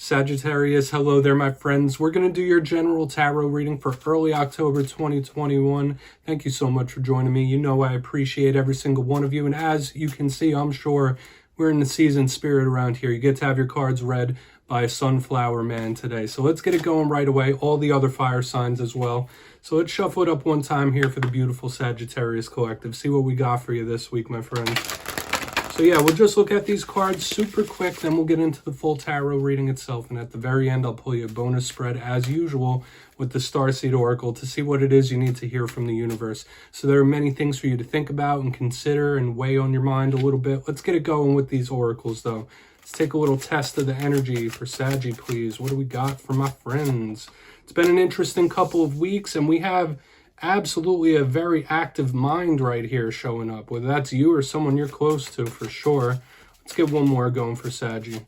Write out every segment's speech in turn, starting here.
Sagittarius, hello there, my friends. We're going to do your general tarot reading for early October 2021. Thank you so much for joining me. You know I appreciate every single one of you. And as you can see, I'm sure we're in the season spirit around here. You get to have your cards read by a sunflower man today. So let's get it going right away. All the other fire signs as well. So let's shuffle it up one time here for the beautiful Sagittarius collective. See what we got for you this week, my friends. So yeah, we'll just look at these cards super quick, then we'll get into the full tarot reading itself. And at the very end, I'll pull you a bonus spread as usual with the Starseed Oracle to see what it is you need to hear from the universe. So there are many things for you to think about and consider and weigh on your mind a little bit. Let's get it going with these oracles though. Let's take a little test of the energy for Saggy, please. What do we got for my friends? It's been an interesting couple of weeks, and we have absolutely a very active mind right here showing up, whether that's you or someone you're close to for sure. Let's get one more going for Saggy.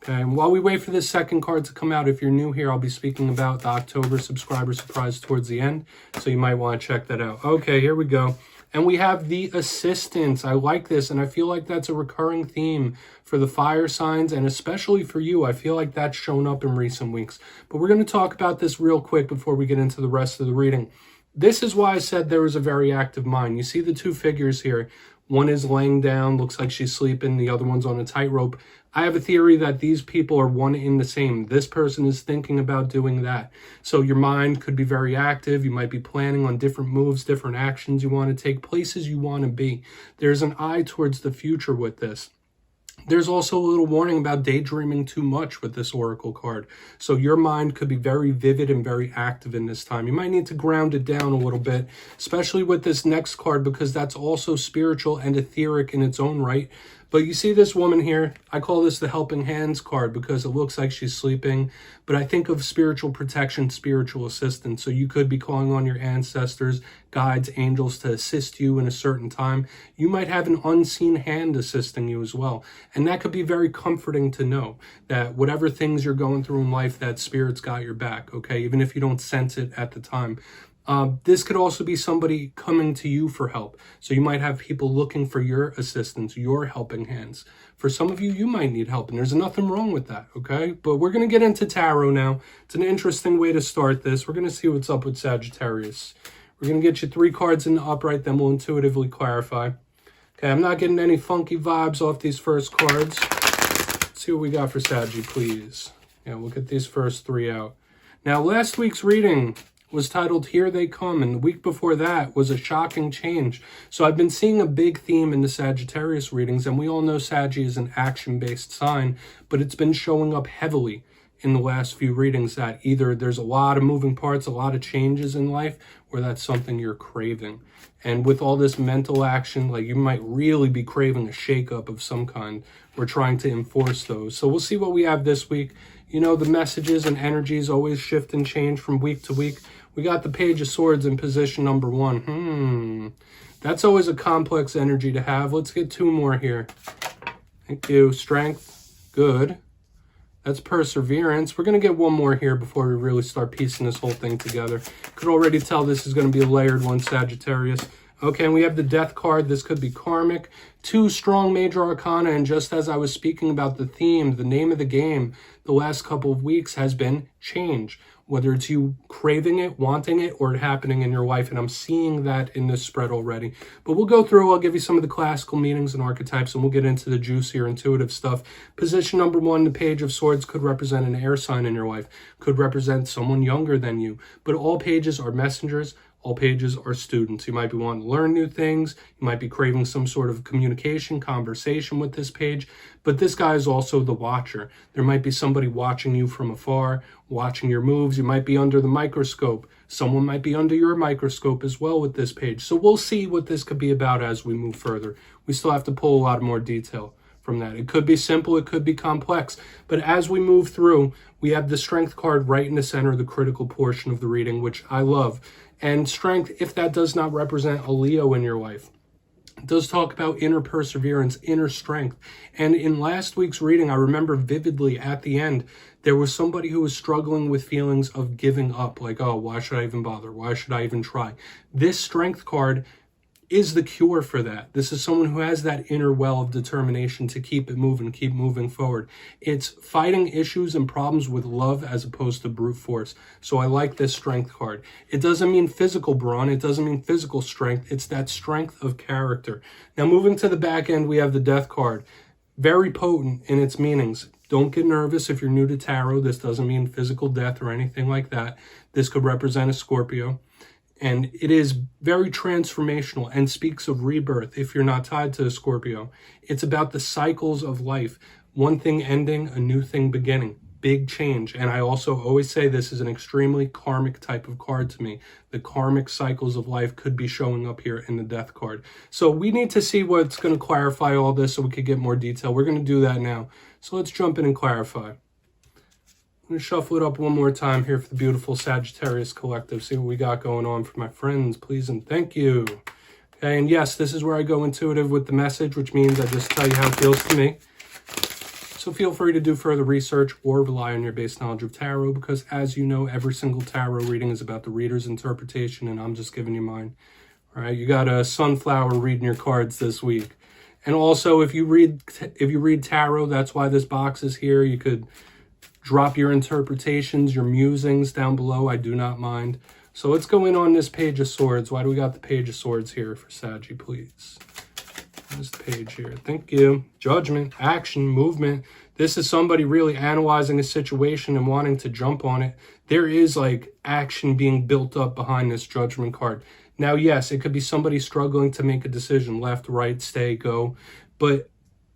Okay, and while we wait for this second card to come out, if you're new here, I'll be speaking about the October subscriber surprise towards the end, so you might want to check that out. Okay, here we go. And we have the assistants. I like this, and I feel like that's a recurring theme for the fire signs, and especially for you. I feel like that's shown up in recent weeks. But we're going to talk about this real quick before we get into the rest of the reading. This is why I said there was a very active mind. You see the two figures here. One is laying down, looks like she's sleeping. The other one's on a tightrope. I have a theory that these people are one in the same. This person is thinking about doing that. So your mind could be very active. You might be planning on different moves, different actions you want to take, places you want to be. There's an eye towards the future with this. There's also a little warning about daydreaming too much with this oracle card. So your mind could be very vivid and very active in this time. You might need to ground it down a little bit, especially with this next card, because that's also spiritual and etheric in its own right. But you see this woman here, I call this the helping hands card because it looks like she's sleeping. But I think of spiritual protection, spiritual assistance. So you could be calling on your ancestors, guides, angels to assist you in a certain time. You might have an unseen hand assisting you as well. And that could be very comforting to know that whatever things you're going through in life, that spirit's got your back, okay? Even if you don't sense it at the time. This could also be somebody coming to you for help. So you might have people looking for your assistance, your helping hands. For some of you, you might need help, and there's nothing wrong with that, okay? But we're going to get into tarot now. It's an interesting way to start this. We're going to see what's up with Sagittarius. We're going to get you 3 cards in the upright, then we'll intuitively clarify. Okay, I'm not getting any funky vibes off these first cards. Let's see what we got for Saggy, please. Yeah, we'll get these first 3 out. Now, last week's reading was titled Here They Come, and the week before that was a shocking change. So I've been seeing a big theme in the Sagittarius readings, and we all know Saggy is an action-based sign, but it's been showing up heavily in the last few readings that either there's a lot of moving parts, a lot of changes in life, or that's something you're craving. And with all this mental action, like you might really be craving a shakeup of some kind. We're trying to enforce those. So we'll see what we have this week. You know, the messages and energies always shift and change from week to week. We got the Page of Swords in position number 1. That's always a complex energy to have. Let's get 2 more here. Thank you. Strength. Good. That's Perseverance. We're going to get 1 more here before we really start piecing this whole thing together. Could already tell this is going to be a layered one, Sagittarius. Okay, and we have the Death card. This could be karmic. 2 strong major arcana, and just as I was speaking about the theme, the name of the game, the last couple of weeks has been change. Whether it's you craving it, wanting it, or it happening in your life, and I'm seeing that in this spread already. But we'll go through, I'll give you some of the classical meanings and archetypes, and we'll get into the juicier intuitive stuff. Position number 1, the Page of Swords could represent an air sign in your life, could represent someone younger than you, but all pages are messengers. All pages are students. You might be wanting to learn new things. You might be craving some sort of communication, conversation with this page. But this guy is also the watcher. There might be somebody watching you from afar, watching your moves. You might be under the microscope. Someone might be under your microscope as well with this page. So we'll see what this could be about as we move further. We still have to pull a lot more detail from that. It could be simple, it could be complex. But as we move through, we have the Strength card right in the center of the critical portion of the reading, which I love. And strength, if that does not represent a Leo in your life, it does talk about inner perseverance, inner strength. And in last week's reading, I remember vividly at the end, there was somebody who was struggling with feelings of giving up. Like, oh, why should I even bother? Why should I even try? This Strength card is the cure for that. This is someone who has that inner well of determination to keep it moving, keep moving forward. It's fighting issues and problems with love as opposed to brute force. So I like this strength card. It doesn't mean physical brawn. It doesn't mean physical strength. It's that strength of character. Now, moving to the back end, we have the Death card. Very potent in its meanings. Don't get nervous if you're new to tarot. This doesn't mean physical death or anything like that. This could represent a Scorpio. And it is very transformational and speaks of rebirth if you're not tied to a Scorpio. It's about the cycles of life. One thing ending, a new thing beginning. Big change. And I also always say this is an extremely karmic type of card to me. The karmic cycles of life could be showing up here in the Death card. So we need to see what's going to clarify all this so we could get more detail. We're going to do that now. So let's jump in and clarify. I'm going to shuffle it up one more time here for the beautiful Sagittarius collective. See what we got going on for my friends, please and thank you. Okay, and yes, this is where I go intuitive with the message, which means I just tell you how it feels to me. So feel free to do further research or rely on your base knowledge of tarot, because as you know, every single tarot reading is about the reader's interpretation, and I'm just giving you mine. All right, you got a sunflower reading your cards this week. And also, if you read tarot, that's why this box is here. You could drop your interpretations, your musings down below. I do not mind. So let's go in on this Page of Swords. Why do we got the Page of Swords here for Saggy, please? This page here. Thank you. Judgment, action, movement. This is somebody really analyzing a situation and wanting to jump on it. There is like action being built up behind this Judgment card. Now, yes, it could be somebody struggling to make a decision, left, right, stay, go. But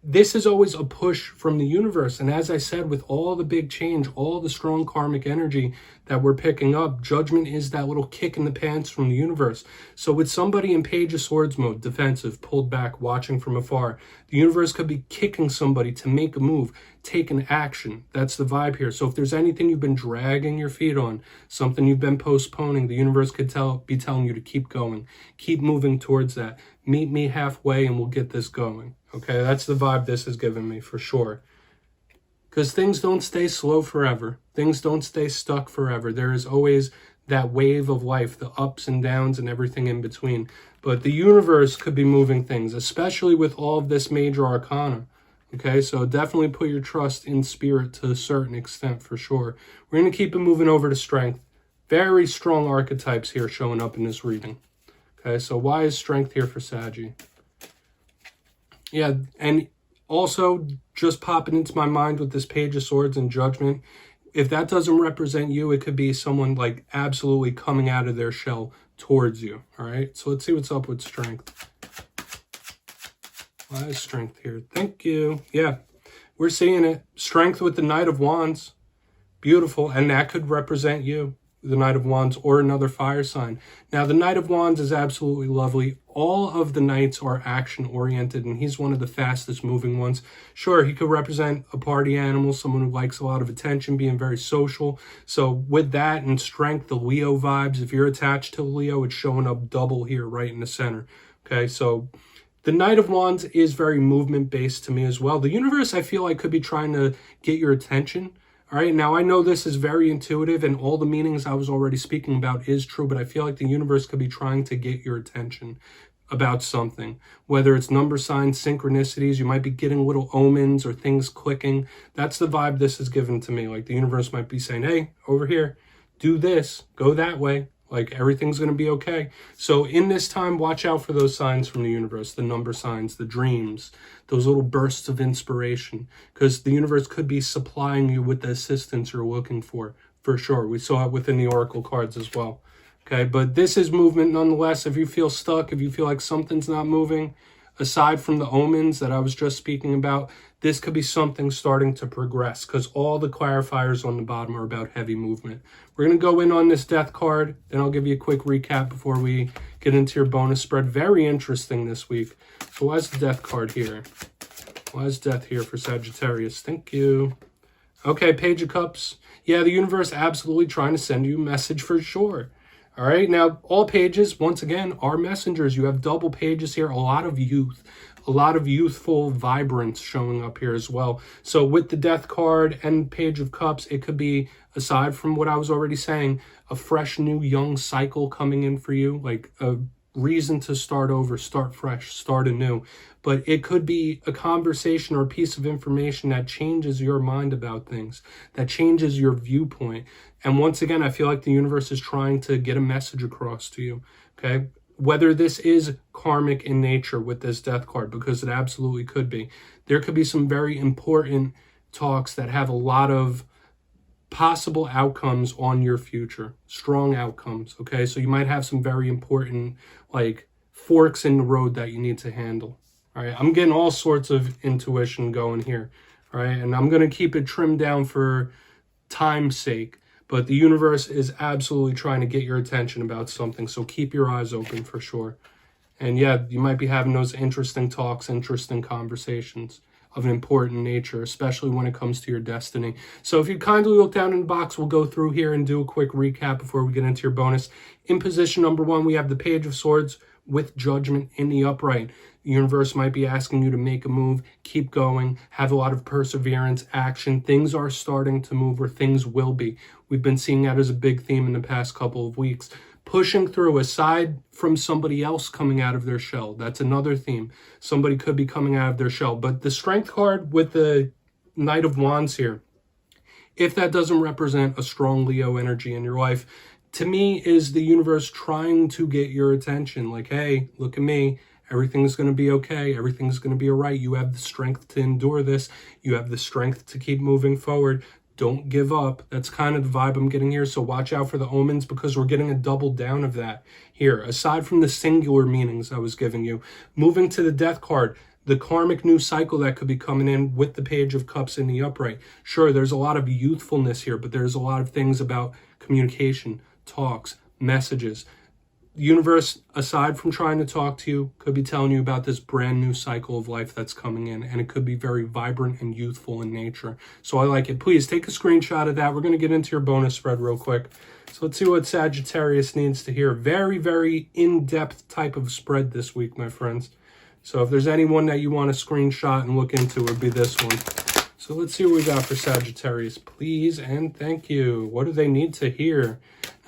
this is always a push from the universe. And as I said, with all the big change, all the strong karmic energy that we're picking up, Judgment is that little kick in the pants from the universe. So with somebody in Page of Swords mode, defensive, pulled back, watching from afar, the universe could be kicking somebody to make a move, take an action. That's the vibe here. So if there's anything you've been dragging your feet on, something you've been postponing, the universe could be telling you to keep going, keep moving towards that. Meet me halfway and we'll get this going. Okay, that's the vibe this is giving me for sure. Because things don't stay slow forever. Things don't stay stuck forever. There is always that wave of life, the ups and downs and everything in between. But the universe could be moving things, especially with all of this major arcana. Okay, so definitely put your trust in spirit to a certain extent for sure. We're going to keep it moving over to strength. Very strong archetypes here showing up in this reading. Okay, so why is strength here for Saggy? Yeah, and also just popping into my mind with this Page of Swords and Judgment, if that doesn't represent you, it could be someone like absolutely coming out of their shell towards you. All right, so let's see what's up with strength. Why is strength here? Thank you. Yeah, we're seeing it. Strength with the Knight of Wands. Beautiful, and that could represent you. The Knight of Wands or another fire sign. Now, the Knight of Wands is absolutely lovely. All of the knights are action-oriented, and he's one of the fastest moving ones. Sure, he could represent a party animal, someone who likes a lot of attention, being very social. So with that and strength, the Leo vibes, if you're attached to Leo, it's showing up double here right in the center. Okay, so the Knight of Wands is very movement-based to me as well. The universe, I feel like, could be trying to get your attention. All right, now I know this is very intuitive and all the meanings I was already speaking about is true, but I feel like the universe could be trying to get your attention about something. Whether it's number signs, synchronicities, you might be getting little omens or things clicking. That's the vibe this is given to me. Like the universe might be saying, hey, over here, do this, go that way. Like everything's going to be okay. So in this time, watch out for those signs from the universe, the number signs, the dreams, those little bursts of inspiration, because the universe could be supplying you with the assistance you're looking for sure. We saw it within the oracle cards as well. Okay, but this is movement nonetheless. If you feel stuck, if you feel like something's not moving, aside from the omens that I was just speaking about, this could be something starting to progress because all the clarifiers on the bottom are about heavy movement. We're going to go in on this Death card, then I'll give you a quick recap before we get into your bonus spread. Very interesting this week. So why is the Death card here? Why is Death here for Sagittarius? Thank you. Okay, Page of Cups. Yeah, the universe absolutely trying to send you a message for sure. All right, now all pages, once again, are messengers. You have double pages here, a lot of youth, a lot of youthful vibrance showing up here as well. So with the Death card and Page of Cups, it could be, aside from what I was already saying, a fresh new young cycle coming in for you, like a reason to start over, start fresh, start anew. But it could be a conversation or a piece of information that changes your mind about things, that changes your viewpoint. And once again, I feel like the universe is trying to get a message across to you, okay? Whether this is karmic in nature with this death card, because it absolutely could be. There could be some very important talks that have a lot of possible outcomes on your future, strong outcomes, okay? So you might have some very important, like, forks in the road that you need to handle, all right? I'm getting all sorts of intuition going here, all right? And I'm going to keep it trimmed down for time's sake, but the universe is absolutely trying to get your attention about something, so keep your eyes open for sure. And yeah, you might be having those interesting talks, interesting conversations of an important nature, especially when it comes to your destiny. So if you kindly look down in the box, we'll go through here and do a quick recap before we get into your bonus. In position number 1, we have the Page of Swords with Judgment in the upright. The universe might be asking you to make a move, keep going, have a lot of perseverance, action. Things are starting to move, or things will be. We've been seeing that as a big theme in the past couple of weeks. Pushing through, aside from somebody else coming out of their shell. That's another theme. Somebody could be coming out of their shell. But the Strength card with the Knight of Wands here, if that doesn't represent a strong Leo energy in your life, to me is the universe trying to get your attention. Like, hey, look at me. Everything's going to be okay. Everything's going to be all right. You have the strength to endure this. You have the strength to keep moving forward. Don't give up. That's kind of the vibe I'm getting here. So watch out for the omens, because we're getting a double down of that here. Aside from the singular meanings I was giving you. Moving to the Death card, the karmic new cycle that could be coming in with the Page of Cups in the upright. Sure, there's a lot of youthfulness here, but there's a lot of things about communication, talks, messages. The universe, aside from trying to talk to you, could be telling you about this brand new cycle of life that's coming in, and it could be very vibrant and youthful in nature. So I like it. Please take a screenshot of that. We're going to get into your bonus spread real quick. So let's see what Sagittarius needs to hear. Very, very in-depth type of spread this week, my friends. So if there's anyone that you want to screenshot and look into, it would be this one. So let's see what we got for Sagittarius. Please and thank you. What do they need to hear?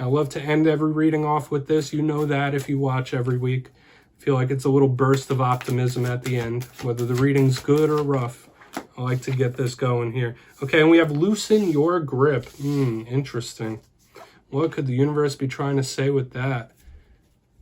I love to end every reading off with this. You know that if you watch every week. I feel like it's a little burst of optimism at the end, whether the reading's good or rough. I like to get this going here. Okay, and we have loosen your grip. Interesting. What could the universe be trying to say with that?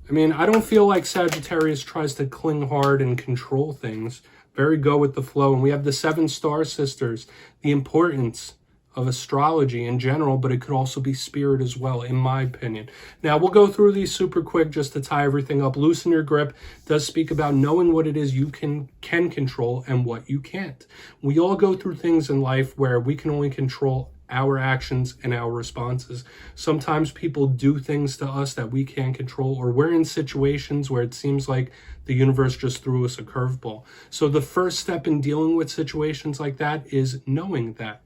I mean, I don't feel like Sagittarius tries to cling hard and control things. Very go with the flow. And we have the 7 Star Sisters, the importance of astrology in general, but it could also be spirit as well, in my opinion. Now, we'll go through these super quick just to tie everything up. Loosen your grip does speak about knowing what it is you can control and what you can't. We all go through things in life where we can only control our actions and our responses. Sometimes people do things to us that we can't control, or we're in situations where it seems like the universe just threw us a curveball. So the first step in dealing with situations like that is knowing that.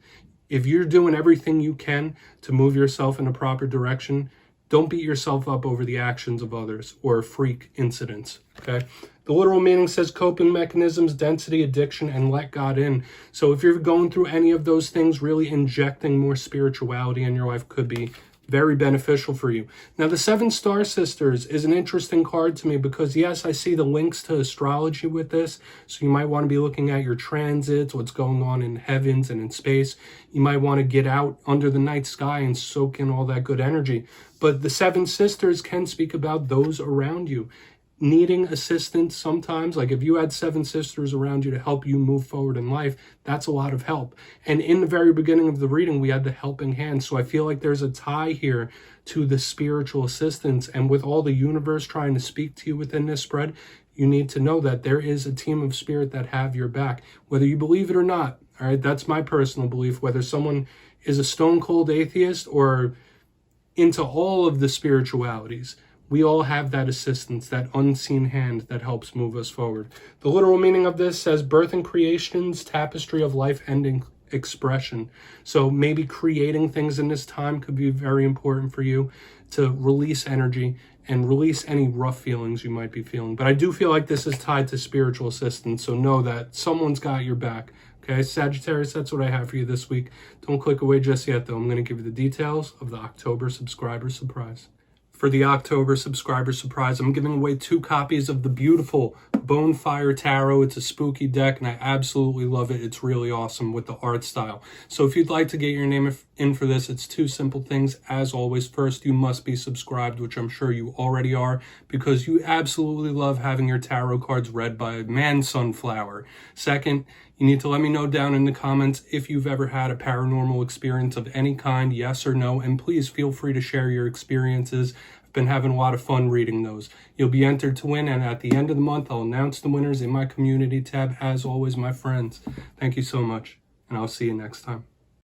If you're doing everything you can to move yourself in a proper direction, don't beat yourself up over the actions of others or freak incidents, okay? The literal meaning says coping mechanisms, density, addiction, and let God in. So if you're going through any of those things, really injecting more spirituality in your life could be very beneficial for you. Now, the 7 Star Sisters is an interesting card to me because, yes, I see the links to astrology with this. So you might want to be looking at your transits, what's going on in heavens and in space. You might want to get out under the night sky and soak in all that good energy. But the 7 Sisters can speak about those around you needing assistance sometimes. Like if you had 7 sisters around you to help you move forward in life, that's a lot of help. And in the very beginning of the reading, we had the helping hand. So I feel like there's a tie here to the spiritual assistance. And with all the universe trying to speak to you within this spread, you need to know that there is a team of spirit that have your back, whether you believe it or not. All right, that's my personal belief. Whether someone is a stone cold atheist or into all of the spiritualities, we all have that assistance, that unseen hand that helps move us forward. The literal meaning of this says birth and creation's tapestry of life-ending expression. So maybe creating things in this time could be very important for you to release energy and release any rough feelings you might be feeling. But I do feel like this is tied to spiritual assistance, so know that someone's got your back. Okay, Sagittarius, that's what I have for you this week. Don't click away just yet, though. I'm going to give you the details of the October subscriber surprise. For the October subscriber surprise, I'm giving away 2 copies of the beautiful Bonefire Tarot. It's a spooky deck, and I absolutely love it. It's really awesome with the art style. So if you'd like to get your name in for this, it's 2 simple things. As always, first, you must be subscribed, which I'm sure you already are, because you absolutely love having your tarot cards read by a man sunflower. Second, you need to let me know down in the comments if you've ever had a paranormal experience of any kind, yes or no, and please feel free to share your experiences. I've been having a lot of fun reading those. You'll be entered to win, and at the end of the month, I'll announce the winners in my community tab. As always, my friends, thank you so much, and I'll see you next time.